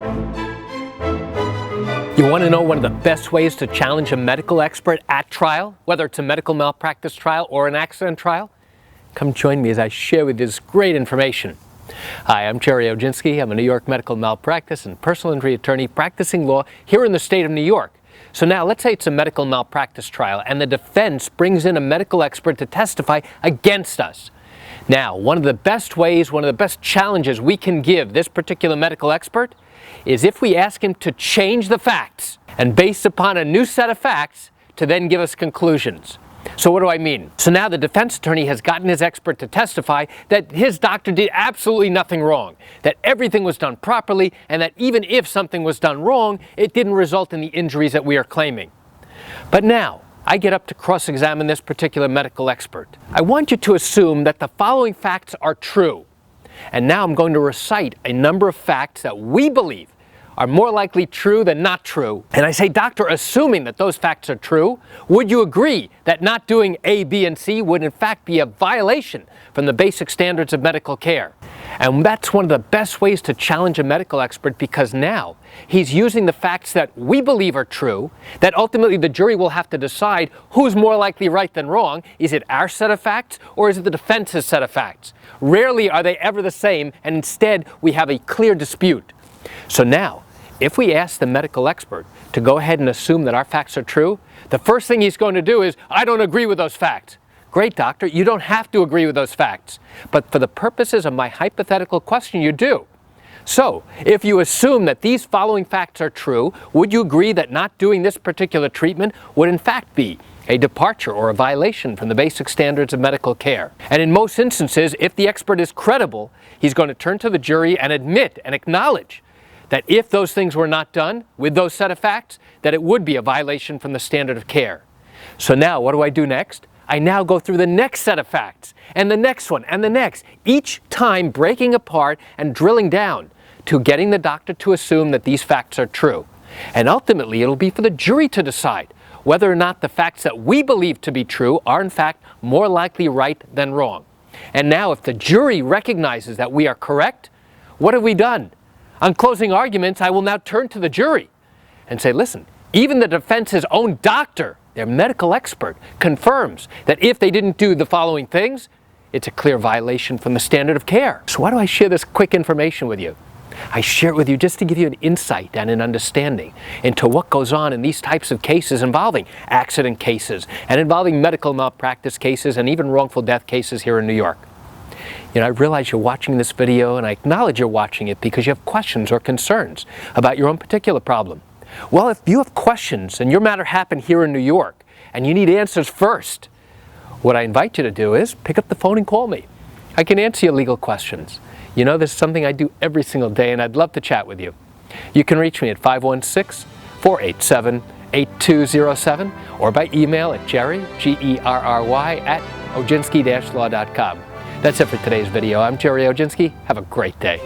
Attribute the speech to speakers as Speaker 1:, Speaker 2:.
Speaker 1: You want to know one of the best ways to challenge a medical expert at trial, whether it's a medical malpractice trial or an accident trial? Come join me as I share with you this great information. Hi, I'm Gerry Oginski. I'm a New York medical malpractice and personal injury attorney practicing law here in the state of New York. So now let's say it's a medical malpractice trial and the defense brings in a medical expert to testify against us. Now, one of the best ways, one of the best challenges we can give this particular medical expert is if we ask him to change the facts and based upon a new set of facts to then give us conclusions. So what do I mean? So now the defense attorney has gotten his expert to testify that his doctor did absolutely nothing wrong, that everything was done properly, and that even if something was done wrong, it didn't result in the injuries that we are claiming. But now, I get up to cross-examine this particular medical expert. I want you to assume that the following facts are true. And now I'm going to recite a number of facts that we believe are more likely true than not true. And I say, doctor, assuming that those facts are true, would you agree that not doing A, B, and C would in fact be a violation from the basic standards of medical care? And that's one of the best ways to challenge a medical expert, because now he's using the facts that we believe are true, that ultimately the jury will have to decide who's more likely right than wrong. Is it our set of facts or is it the defense's set of facts? Rarely are they ever the same, and instead we have a clear dispute. So now, if we ask the medical expert to go ahead and assume that our facts are true, the first thing he's going to do is, I don't agree with those facts. Great, doctor, you don't have to agree with those facts. But for the purposes of my hypothetical question, you do. So, if you assume that these following facts are true, would you agree that not doing this particular treatment would in fact be a departure or a violation from the basic standards of medical care? And in most instances, if the expert is credible, he's going to turn to the jury and admit and acknowledge that if those things were not done with those set of facts, that it would be a violation from the standard of care. So now, what do I do next? I now go through the next set of facts, and the next one, and the next, each time breaking apart and drilling down to getting the doctor to assume that these facts are true. And ultimately, it'll be for the jury to decide whether or not the facts that we believe to be true are in fact more likely right than wrong. And now, if the jury recognizes that we are correct, what have we done? On closing arguments, I will now turn to the jury and say, listen, even the defense's own doctor, their medical expert, confirms that if they didn't do the following things, it's a clear violation from the standard of care. So why do I share this quick information with you? I share it with you just to give you an insight and an understanding into what goes on in these types of cases involving accident cases and involving medical malpractice cases and even wrongful death cases here in New York. You know, I realize you're watching this video, and I acknowledge you're watching it because you have questions or concerns about your own particular problem. Well, if you have questions and your matter happened here in New York and you need answers first, what I invite you to do is pick up the phone and call me. I can answer your legal questions. You know, this is something I do every single day, and I'd love to chat with you. You can reach me at 516-487-8207 or by email at Gerry, Gerry, at oginski-law.com. That's it for today's video. I'm Gerry Oginski. Have a great day.